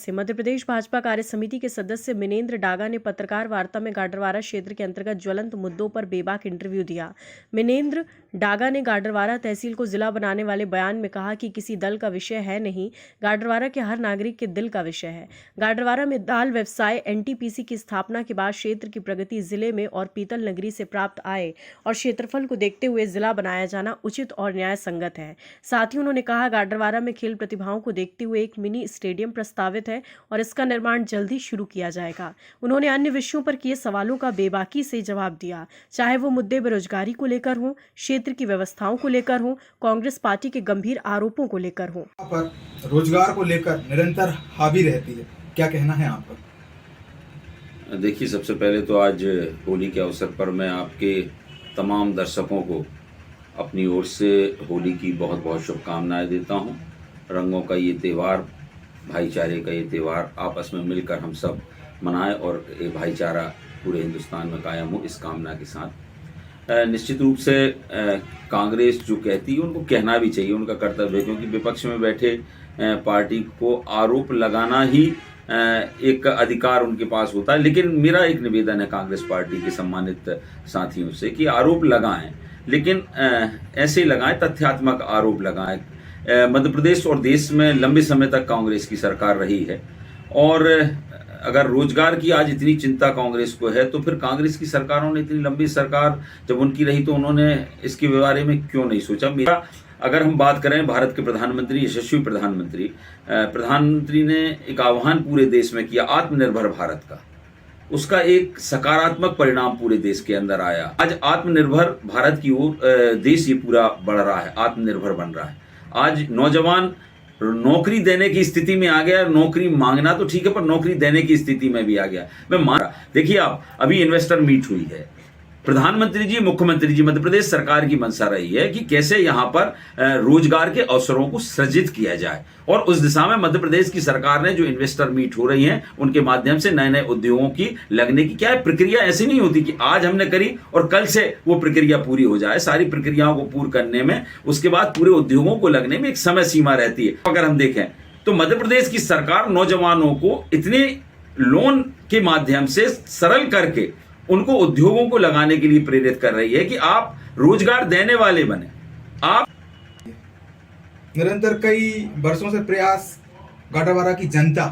से मध्य प्रदेश भाजपा कार्य समिति के सदस्य मिनेंद्र डागा ने पत्रकार वार्ता में गाडरवारा क्षेत्र के अंतर्गत ज्वलंत मुद्दों पर बेबाक इंटरव्यू दिया। मिनेंद्र डागा ने गाडरवारा तहसील को जिला बनाने वाले बयान में कहा कि किसी दल का विषय है नहीं, गाडरवारा के हर नागरिक के दिल का विषय है। गाडरवारा में दाल व्यवसाय एनटीपीसी की स्थापना के बाद क्षेत्र की प्रगति जिले में और पीतल नगरी से प्राप्त आय और क्षेत्रफल को देखते हुए जिला बनाया जाना उचित और न्याय संगत है। साथ ही उन्होंने कहा गाडरवारा में खेल प्रतिभाओं को देखते हुए एक मिनी स्टेडियम प्रस्तावित है और इसका निर्माण जल्द ही शुरू किया जाएगा। उन्होंने अन्य विषयों पर किए सवालों का बेबाकी से जवाब दिया, चाहे वो मुद्दे बेरोजगारी को लेकर हों, क्षेत्र की व्यवस्थाओं को लेकर हों, कांग्रेस पार्टी के गंभीर आरोपों को लेकर हों। पर रोजगार को लेकर निरंतर हावी रहती है, क्या कहना है आप पर? देखिए, सबसे पहले तो आज होली के अवसर पर मैं आपके तमाम दर्शकों को अपनी ओर से होली की बहुत बहुत शुभकामनाएं देता हूं। रंगों का ये त्यौहार, भाईचारे का ये त्यौहार आपस में मिलकर हम सब मनाएं और ये भाईचारा पूरे हिंदुस्तान में कायम हो, इस कामना के साथ। निश्चित रूप से कांग्रेस जो कहती है उनको कहना भी चाहिए, उनका कर्तव्य है, क्योंकि विपक्ष में बैठे पार्टी को आरोप लगाना ही एक अधिकार उनके पास होता है। लेकिन मेरा एक निवेदन है कांग्रेस पार्टी के सम्मानित साथियों से कि आरोप लगाएं, लेकिन ऐसे लगाएं, तथ्यात्मक आरोप लगाएं। मध्य प्रदेश और देश में लंबे समय तक कांग्रेस की सरकार रही है और अगर रोजगार की आज इतनी चिंता कांग्रेस को है तो फिर कांग्रेस की सरकारों ने, इतनी लंबी सरकार जब उनकी रही तो उन्होंने इसके बारे में क्यों नहीं सोचा। मेरा अगर हम बात करें भारत के प्रधानमंत्री, यशस्वी प्रधानमंत्री ने एक आह्वान पूरे देश में किया आत्मनिर्भर भारत का, उसका एक सकारात्मक परिणाम पूरे देश के अंदर आया। आज आत्मनिर्भर भारत की ओर देश ये पूरा बढ़ रहा है, आत्मनिर्भर बन रहा है। आज नौजवान नौकरी देने की स्थिति में आ गया। नौकरी मांगना तो ठीक है, पर नौकरी देने की स्थिति में भी आ गया। देखिए, आप अभी इन्वेस्टर मीट हुई है, प्रधानमंत्री जी, मुख्यमंत्री जी, मध्य प्रदेश सरकार की मंशा रही है कि कैसे यहां पर रोजगार के अवसरों को सृजित किया जाए और उस दिशा में मध्य प्रदेश की सरकार ने जो इन्वेस्टर मीट हो रही हैं उनके माध्यम से नए नए उद्योगों की लगने की क्या है, प्रक्रिया ऐसी नहीं होती कि आज हमने करी और कल से वो प्रक्रिया पूरी हो जाए। सारी प्रक्रियाओं को पूर्ण करने में, उसके बाद पूरे उद्योगों को लगने में एक समय सीमा रहती है। अगर हम देखें तो मध्य प्रदेश की सरकार नौजवानों को इतने लोन के माध्यम से सरल करके उनको उद्योगों को लगाने के लिए प्रेरित कर रही है कि आप रोजगार देने वाले बने। आप निरंतर कई वर्षों से प्रयास गाडरवारा की जनता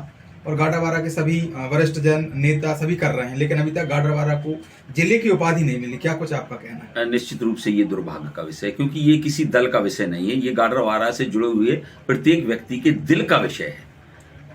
और गाडरवारा के सभी वरिष्ठ जन, नेता सभी कर रहे हैं, लेकिन अभी तक गाडरवारा को जिले की उपाधि नहीं मिली। क्या कुछ आपका कहना है? निश्चित रूप से ये दुर्भाग्य का विषय है, क्योंकि ये किसी दल का विषय नहीं है, ये गाडरवारा से जुड़े हुए प्रत्येक व्यक्ति के दिल का विषय है।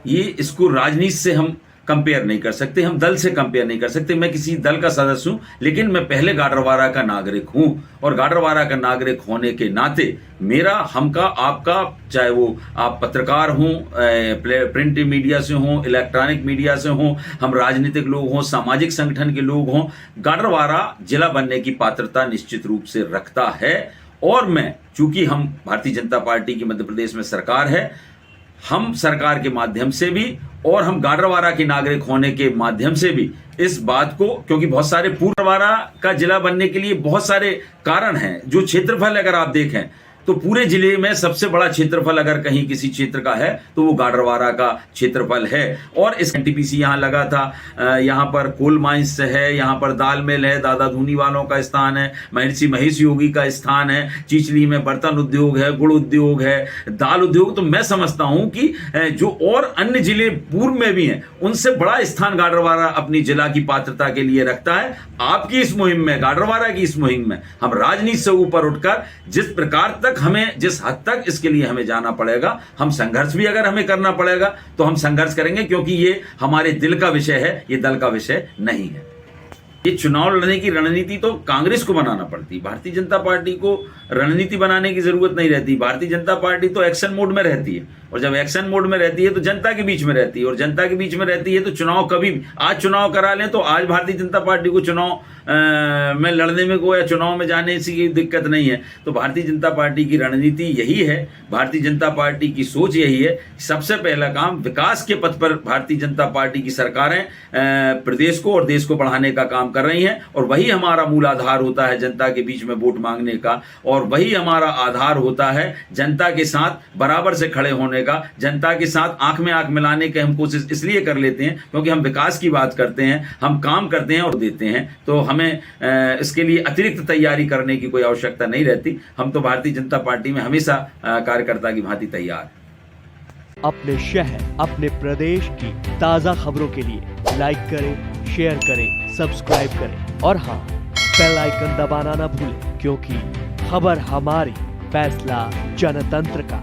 ये इसको राजनीति से हम कंपेयर नहीं कर सकते, हम दल से कंपेयर नहीं कर सकते। मैं किसी दल का सदस्य हूं, लेकिन मैं पहले गाडरवारा का नागरिक हूं और गाडरवारा का नागरिक होने के नाते मेरा, हमका, आपका, चाहे वो आप पत्रकार हों, प्रिंट मीडिया से हों, इलेक्ट्रॉनिक मीडिया से हों, हम राजनीतिक लोग हों, सामाजिक संगठन के लोग हों, गाडरवारा जिला बनने की पात्रता निश्चित रूप से रखता है। और मैं, चूंकि हम भारतीय जनता पार्टी की मध्य प्रदेश में सरकार है, हम सरकार के माध्यम से भी और हम गाडरवारा के नागरिक होने के माध्यम से भी इस बात को, क्योंकि बहुत सारे गाडरवारा का जिला बनने के लिए बहुत सारे कारण हैं। जो क्षेत्रफल अगर आप देखें तो पूरे जिले में सबसे बड़ा क्षेत्रफल अगर कहीं किसी क्षेत्र का है तो वो गाडरवारा का क्षेत्रफल है। और इस एनटीपीसी यहाँ लगा था, यहाँ पर कोल माइंस है, यहाँ पर दाल मिल है, दादा धूनी वालों का स्थान है, महर्षि महेश योगी का स्थान है, चिचली में बर्तन उद्योग है, गुड़ उद्योग है, दाल उद्योग। तो मैं समझता हूं कि जो और अन्य जिले पूर्व में भी हैं उनसे बड़ा स्थान गाडरवारा अपनी जिला की पात्रता के लिए रखता है। आपकी इस मुहिम में, गाडरवारा की इस मुहिम में हम राजनीति से ऊपर उठकर जिस प्रकार तक हमें, जिस हद तक इसके लिए हमें जाना पड़ेगा, हम संघर्ष भी अगर हमें करना पड़ेगा तो हम संघर्ष करेंगे, क्योंकि ये हमारे दिल का विषय है, ये दल का विषय नहीं है। ये चुनाव लड़ने की रणनीति तो कांग्रेस को बनाना पड़ती, भारतीय जनता पार्टी को रणनीति बनाने की जरूरत नहीं रहती। भारतीय जनता पार्टी तो एक्शन मोड में रहती है और जब एक्शन मोड में रहती है तो जनता के बीच में रहती है और जनता के बीच में रहती है तो चुनाव कभी भी, आज चुनाव करा लें तो आज भारतीय जनता पार्टी को चुनाव में लड़ने में कोई, चुनाव में जाने की दिक्कत नहीं है। तो भारतीय जनता पार्टी की रणनीति यही है, भारतीय जनता पार्टी की सोच यही है। सबसे पहला काम, विकास के पथ पर भारतीय जनता पार्टी की सरकारें प्रदेश को और देश को बढ़ाने का काम कर रही हैं और वही हमारा मूल आधार होता है जनता के बीच में वोट मांगने का, और वही हमारा आधार होता है जनता के साथ बराबर से खड़े होने समय का जनता के साथ आंख में आंख मिलाने की हम कोशिश इसलिए कर लेते हैं क्योंकि हम विकास की बात करते हैं, हम काम करते हैं और देते हैं, तो हमें इसके लिए अतिरिक्त तैयारी करने की कोई आवश्यकता नहीं रहती। हम तो भारतीय जनता पार्टी में हमेशा कार्यकर्ता की भांति तैयार। अपने शहर, अपने प्रदेश की ताजा खबरों के लिए लाइक करें, शेयर करें, सब्सक्राइब करें और हाँ, बेल आइकन दबाना ना भूलें, क्योंकि खबर हमारी, फैसला जनतंत्र का।